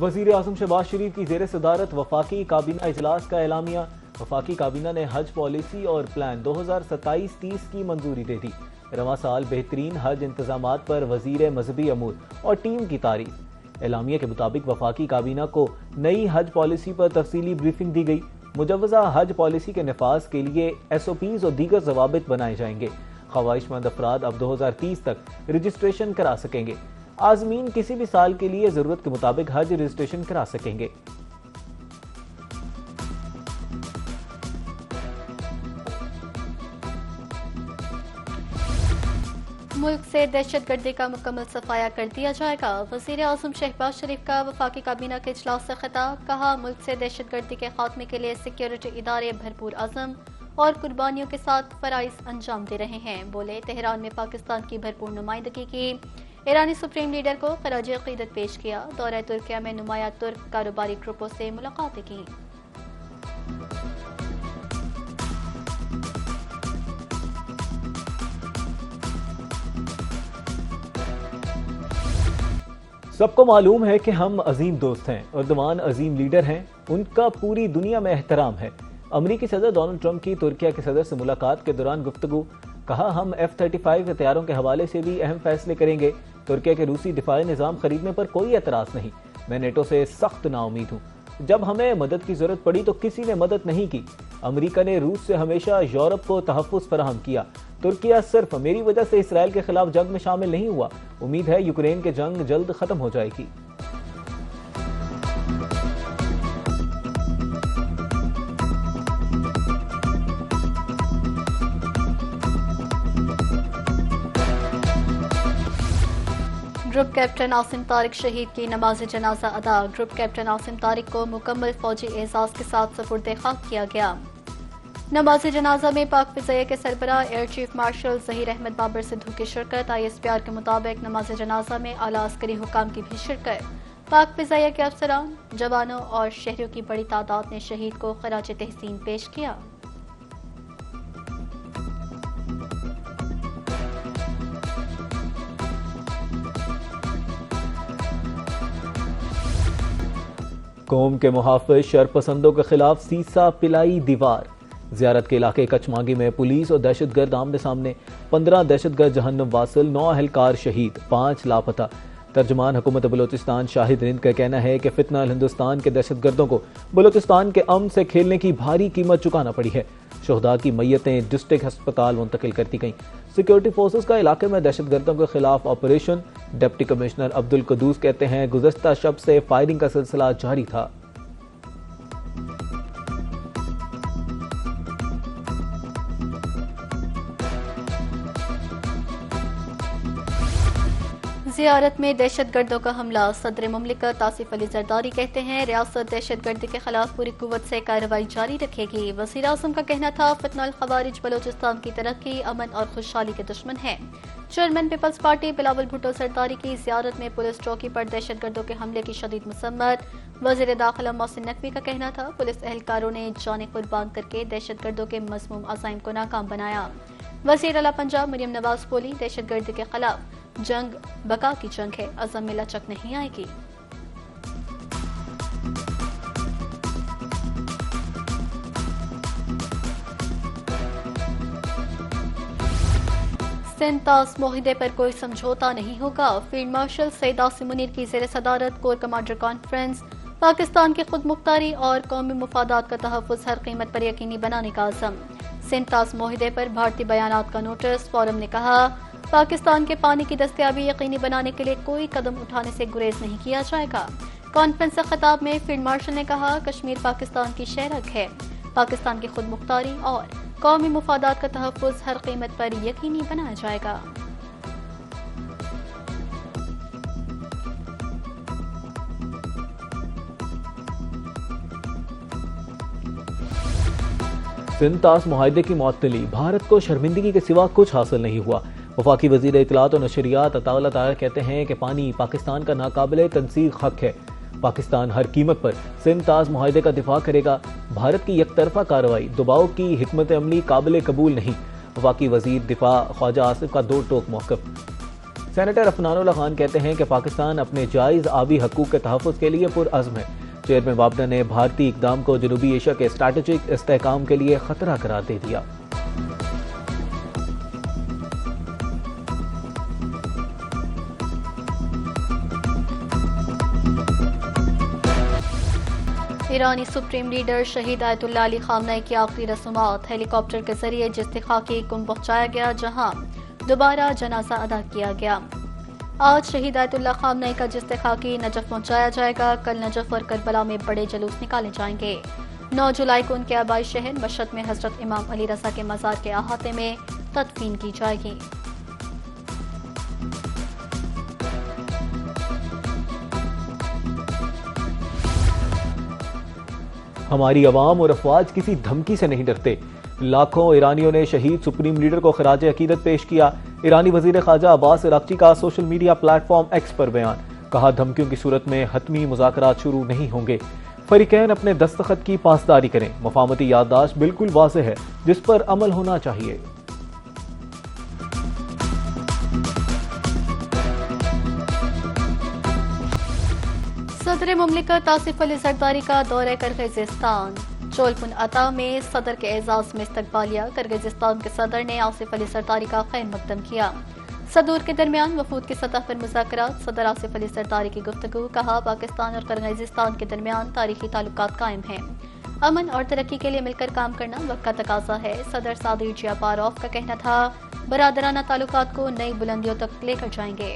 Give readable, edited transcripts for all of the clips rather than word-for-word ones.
वजीर आजम शहबाज शरीफ की जेर सदारत वफाकी काबीना इजलास का एलामिया। वफाकी काबीना ने हज पॉलिसी और प्लान 2027-30 की मंजूरी दे दी। रवां साल बेहतरीन हज इंतजामात पर वजीर मजहबी अमूर और टीम की तारीफ। एलामिया के मुताबिक वफाकी काबीना को नई हज पॉलिसी पर तफसीली ब्रीफिंग दी गई। मुजव्वजा हज पॉलिसी के नफाज के लिए SOPs और दीगर जवाबित बनाए जाएंगे। ख्वाहिशमंद अफराद अब 2030 तक रजिस्ट्रेशन करा सकेंगे। आजमीन किसी भी साल के लिए जरूरत के मुताबिक हज रजिस्ट्रेशन करा सकेंगे। मुल्क से दहशतगर्दी का मुकम्मल सफाया कर दिया जाएगा। वजीर आजम शहबाज शरीफ का वफाकी काबीना के इजलास से खिताब। कहा, मुल्क से दहशतगर्दी के खात्मे के लिए सिक्योरिटी इदारे भरपूर अज़म और कुर्बानियों के साथ फराइज अंजाम दे रहे हैं। बोले, तेहरान में पाकिस्तान की भरपूर नुमाइंदगी की। ईरानी सुप्रीम लीडर को खराज अकीदत पेश किया। दौरा तुर्किया में नुमाया तुर्क कारोबारी ग्रुपों से मुलाकातें की। सबको मालूम है कि हम अजीम दोस्त हैं, अर्दवान अजीम लीडर हैं, उनका पूरी दुनिया में एहतराम है। अमरीकी सदर डोनाल्ड ट्रंप की तुर्किया के सदर से मुलाकात के दौरान गुफ्तगू। कहा, हम F-35 हथियारों के हवाले से भी अहम फैसले करेंगे। तुर्किया के रूसी दिफाई निजाम खरीदने पर कोई एतराज नहीं। मैं नेटो से सख्त नाउमीद हूँ। जब हमें मदद की जरूरत पड़ी तो किसी ने मदद नहीं की। अमरीका ने रूस से हमेशा यूरोप को तहफ़्फ़ुज़ फराहम किया। तुर्किया सिर्फ मेरी वजह से इसराइल के खिलाफ जंग में शामिल नहीं हुआ। उम्मीद है यूक्रेन की जंग जल्द खत्म हो जाएगी। ग्रुप कैप्टन आसिम तारिक शहीद की नमाज जनाजा अदा। ग्रुप कैप्टन आसिम तारिक को मुकम्मल फौजी एजाज के साथ सुपुर्द खाक किया गया। नमाज जनाजा में पाक फिज़ाइया के सरबराह air chief marshal Zaheer Ahmed Babar Sidhu की शिरकत। ISPR के मुताबिक नमाज जनाजा में आला अस्करी हुकाम की भी शिरकत। पाक फिज़ाइया के अफसरान, जवानों और शहरियों की बड़ी तादाद ने शहीद को खराज तहसीन पेश किया। कौम के मुहाफ़िज़ शरपसंदों के खिलाफ सीसा पिलाई दीवार। ज़ियारत के इलाके कचमांगी में पुलिस और दहशतगर्द आमने सामने। 15 दहशतगर्द जहन्नम वासिल, 9 अहलकार शहीद, 5 लापता। तर्जुमान हुकूमत बलोचिस्तान शाहिद रिंद का कहना है कि फितना हिंदुस्तान के दहशतगर्दों को बलोचिस्तान के अमन से खेलने की भारी कीमत चुकाना पड़ी है। शोहदा की मैयतें डिस्ट्रिक्ट अस्पताल मुंतकिल कर दी गईं। सिक्योरिटी फोर्सेस का इलाके में दहशतगर्दों के खिलाफ ऑपरेशन। डिप्टी कमिश्नर अब्दुल कदूस कहते हैं, गुज़श्ता शब से फायरिंग का सिलसिला जारी था। ज़ियारत में दहशतगर्दों का हमला। सदर मुमलिकत आसिफ अली जरदारी कहते हैं, रियासत दहशतगर्दी के खिलाफ पूरी कुव्वत से कार्रवाई जारी रखेगी। वज़ीर आज़म का कहना था, फितनल खवारिज बलोचिस्तान की तरक्की, अमन और खुशहाली के दुश्मन हैं। Chairman People's Party Bilawal Bhutto Zardari की ज़ियारत में पुलिस चौकी पर दहशतगर्दों के हमले की शदीद मसम्मत। वज़ीर दाखिला मोहसिन नकवी का कहना था, पुलिस एहलकारों ने जाने कुर्बान करके दहशतगर्दों के मज़मूम अज़ाइम को नाकाम बनाया। वज़ीर आला पंजाब मरियम नवाज बोली, दहशतगर्दी के खिलाफ जंग बका की जंग है, अज़म में लचक नहीं आएगी। सिंध तास मुआहदे पर कोई समझौता नहीं होगा। फील्ड मार्शल सईद आसिम मुनीर की ज़ेर सदारत कोर कमांडर कॉन्फ्रेंस। पाकिस्तान की खुद मुख्तारी और कौमी मुफादात का तहफ़्फ़ुज़ हर कीमत पर यकीनी बनाने का अज़म। सिंध तास मुआहदे पर भारतीय बयानात का नोटिस। फोरम ने कहा, पाकिस्तान के पानी की दस्तयाबी यकीनी बनाने के लिए कोई कदम उठाने से गुरेज नहीं किया जाएगा। कॉन्फ्रेंस से खिताब में फील्ड मार्शल ने कहा, कश्मीर पाकिस्तान की शहरक है। पाकिस्तान की खुद मुख्तारी और कौमी मुफादात का तहफ़्फ़ुज़ हर कीमत पर यकीनी बनाया जाएगा। सिंध तास मुआहदे की मुअत्तली। भारत को शर्मिंदगी के सिवा कुछ हासिल नहीं हुआ। वफाकी वज़ीर इत्तलात और नशरियात अताउल्लाह ताहिर कहते हैं कि पानी पाकिस्तान का नाकाबिले तनसीख हक है। पाकिस्तान हर कीमत पर सिंध तास मुआहदे का दिफा करेगा। भारत की यकतरफा कार्रवाई, दबाव की हिकमत अमली काबिल कबूल नहीं। वफाकी वज़ीर दिफा ख्वाजा आसिफ का दो टोक मौक़िफ़। सेनेटर अफनानुल्लाह खान कहते हैं कि पाकिस्तान अपने जायज़ आबी हकूक़ के तहफ़्फ़ुज़ के लिए पुरअज़्म है। चेयरमैन वाबडा ने भारतीय इक़दाम को जनूबी एशिया के स्ट्रैटेजिक इस्तेहकाम के लिए खतरा करार दे दिया। ईरानी सुप्रीम लीडर शहीद आयतुल्लाह अली खामनेई की आखिरी रस्मात हेलीकॉप्टर के जरिए जिस्ते खाकी कुम पहुंचाया गया, जहां दोबारा जनाजा अदा किया गया। आज शहीद आयतुल्लाह खामनेई का जिस्ते खाकी नजफ पहुंचाया जाएगा। कल नजफ और करबला में बड़े जुलूस निकाले जाएंगे। 9 जुलाई को उनके आबाई शहर मशहद में हजरत इमाम अली रजा के मज़ार के अहाते में तदफीन की जाएगी। हमारी अवाम और अफवाज किसी धमकी से नहीं डरते। लाखों ईरानियों ने शहीद सुप्रीम लीडर को खराज अकीदत पेश किया। ईरानी वजीर ख़ारजा अब्बास अराग़ची का सोशल मीडिया प्लेटफॉर्म एक्स पर बयान। कहा, धमकियों की सूरत में हतमी मुज़ाकरात शुरू नहीं होंगे। फरीकैन अपने दस्तखत की पासदारी करें। मफाहमती याददाश्त बिल्कुल वाज़ेह है, जिस पर अमल होना चाहिए। सदर मुमलिकत आसिफ अली जरदारी का दौरा किर्गिज़स्तान। चोलपुन अता में सदर के एजाज में इस्तकबालिया। किर्गिज़स्तान के सदर ने आसिफ अली जरदारी का खैर मकदम किया। सदूर के दरमियान वफूद की सतह पर मुज़ाकरात। सदर आसिफ अली जरदारी की गुफ्तगू। कहा, पाकिस्तान और किर्गिज़स्तान के दरमियान तारीखी ताल्लुकात कायम हैं। अमन और तरक्की के लिए मिलकर काम करना वक्त का तकाजा है। सदर सादिर जियापारोव का कहना था, बरादराना ताल्लुकात को नई बुलंदियों तक लेकर जाएंगे।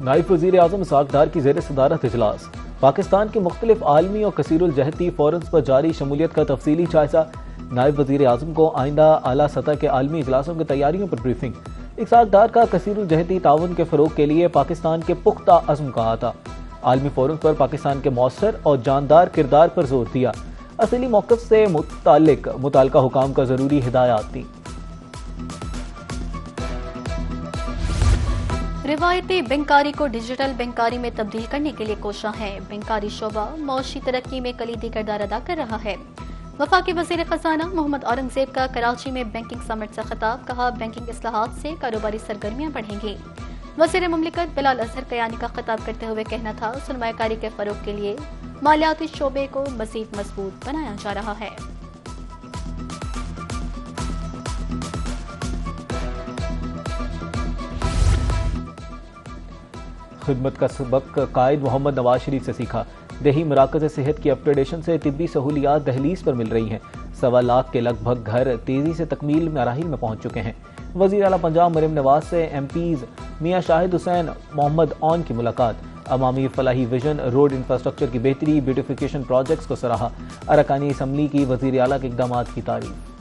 नायब वज़ीर आज़म इसहाक़ डार की ज़ेर सदारत इजलास। पाकिस्तान के मुख्तलिफ आलमी और कसीरुल जहती फोरम्स पर जारी शमूलियत का तफसीली जायजा। नायब वज़ीर आज़म को आइंदा आला सतह के आलमी इजलासों की तैयारियों पर ब्रीफिंग। इसहाक़ डार का कसीरुल जहती ताउन के फ़रोग़ के लिए पाकिस्तान के पुख्ता अज़्म कहा था। आलमी फोरम्स पर पाकिस्तान के मौसर और जानदार किरदार पर जोर दिया। असली मौक़िफ़ से मुताल्लिका हुकाम का ज़रूरी हिदायत दी। रिवायती बैंकारी को डिजिटल बैंकारी में तब्दील करने के लिए कोशा है। बैंकारी शोबा मौशी तरक्की में कलीदी किरदार अदा कर रहा है। वफाकी वज़ीर ख़ज़ाना मोहम्मद औरंगज़ेब का कराची में बैंकिंग समिट से खिताब। कहा, बैंकिंग इस्लाहात से कारोबारी सरगर्मियां बढ़ेंगी। वज़ीर मुमलिकत बिलाल अज़हर कयानी का खिताब करते हुए कहना था, सरमायाकारी के फ़रोग़ के लिए मालियाती शोबे को मज़ीद मजबूत बनाया जा रहा है। खिदमत का सबक कायद मोहम्मद नवाज शरीफ से सीखा। देही मराकज़ सेहत की अपग्रेडेशन से तिब्बी सहूलियात दहलीज पर मिल रही हैं। 1.25 लाख के लगभग घर तेजी से तकमील मराहिल में पहुंच चुके हैं। वज़ीर आला पंजाब मरीम नवाज से एमपीज़ मियां शाहिद हुसैन मोहम्मद ऑन की मुलाकात। अवामी फलाही विजन, रोड इंफ्रास्ट्रक्चर की बेहतरी, ब्यूटिफिकेशन प्रोजेक्ट्स को सराहा। अरकानी असम्बली की वज़ीर आला के इक़दामात की तारीफ।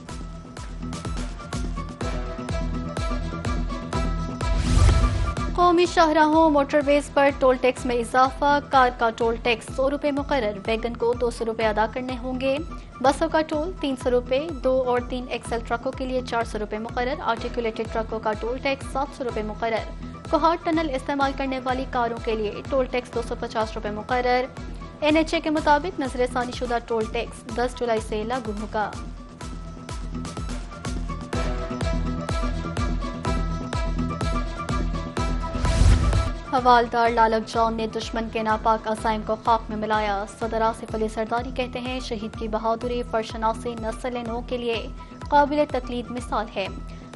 कौमी शाहराहों मोटरवेज पर टोल टैक्स में इजाफा। कार का टोल टैक्स 100 रुपये मुकर्रर। वैगन को 200 रुपये अदा करने होंगे। बसों का टोल 300 रुपये। 2 और 3 एक्सल ट्रकों के लिए 400 रुपये मुकर्रर। आर्टिकुलेटेड ट्रकों का टोल टैक्स 700 रुपये मुकर्रर। कोहाट टनल इस्तेमाल करने वाली कारों के लिए टोल टैक्स 250 रुपये मुकर्रर। NHA के मुताबिक नजरसानी शुदा टोल टैक्स 10 जुलाई से लागू होगा। हवालदार लालक जॉन ने दुश्मन के नापाक अज़ाइम को खाक में मिलाया। सदर आसिफ अली जरदारी कहते हैं, शहीद की बहादुरी फरशनासी नस्ल नौ के लिए काबिल तकलीद मिसाल है।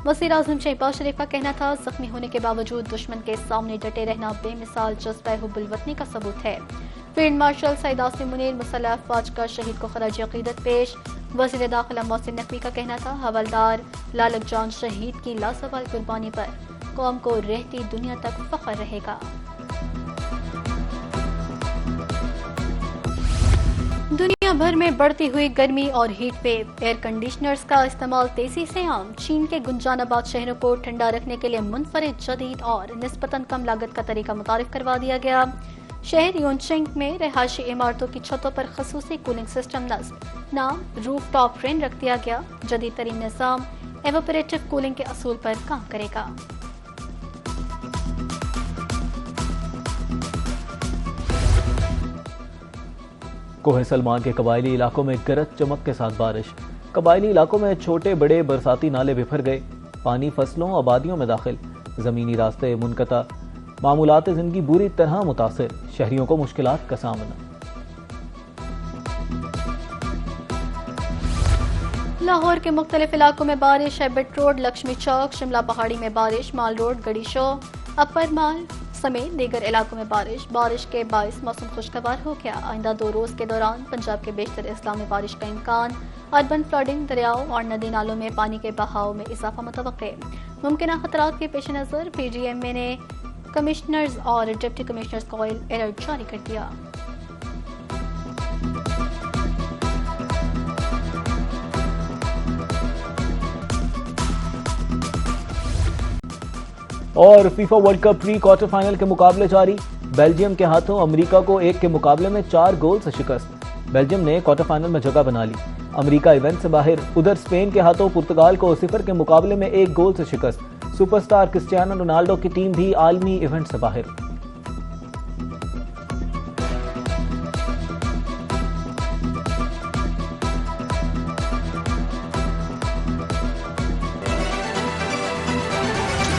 वज़ीर आज़म शहबाज शरीफ का कहना था, जख्मी होने के बावजूद दुश्मन के सामने डटे रहना बेमिसाल जज्बा हुब्बुल वतनी का सबूत है। फील्ड मार्शल सईद आसिम मुनीर मुसल्लह अफवाज का शहीद को खराज अकीदत पेश। वज़ीर दाखिला मोहसिन नकवी का कहना था, हवलदार लालक जॉन शहीद की लासवाल कुर्बानी पर कौम को रहती दुनिया तक फख्र रहेगा। दुनिया भर में बढ़ती हुई गर्मी और हीट वेव। एयर कंडीशनर्स का इस्तेमाल तेजी से आम। चीन के गुंजानाबाद शहरों को ठंडा रखने के लिए मुनफरिद जदीद और निस्बतन कम लागत का तरीका मुतारिफ करवा दिया गया। शहर योनचेंग में रहायशी इमारतों की छतों पर खसूसी कूलिंग सिस्टम नस्ब। नाम रूफ टॉप फैन रख दिया गया। जदीद तरीन निज़ाम एवोपरेटिव कूलिंग के असूल पर काम करेगा। कोहे सलमान के कबायली इलाकों में गरज चमक के साथ बारिश। कबायली इलाकों में छोटे बड़े बरसाती नाले बिफर गए, पानी फसलों आबादियों में दाखिल, जमीनी रास्ते मुनक़ता, मामूलात जिंदगी बुरी तरह मुतासिर, शहरियों को मुश्किलात का सामना। लाहौर के मुख्तलिफ इलाकों में बारिश। एबट रोड, लक्ष्मी चौक, शिमला पहाड़ी में बारिश, माल रोड, गड़ी शो, अपर माल समेत दीगर इलाकों में बारिश के बायस मौसम खुशगवार हो गया। आइंदा 2 रोज के दौरान पंजाब के बेशतर अजला में बारिश का इम्कान। अर्बन फ्लडिंग, दरियाओं और नदी नालों में पानी के बहाव में इजाफा मुतवक्के। मुमकिन खतरात के पेश नज़र PGMA ने कमिश्नर्स और डिप्टी कमिश्नर्स को अलर्ट जारी कर दिया। और FIFA world cup pre quarter final के मुकाबले जारी। बेल्जियम के हाथों अमेरिका को 1 के मुकाबले में 4 गोल से शिकस्त। बेल्जियम ने क्वार्टर फाइनल में जगह बना ली। अमेरिका इवेंट से बाहर। उधर स्पेन के हाथों पुर्तगाल को 0 के मुकाबले में 1 गोल से शिकस्त। सुपरस्टार क्रिस्टियानो रोनाल्डो की टीम भी आलमी इवेंट से बाहर।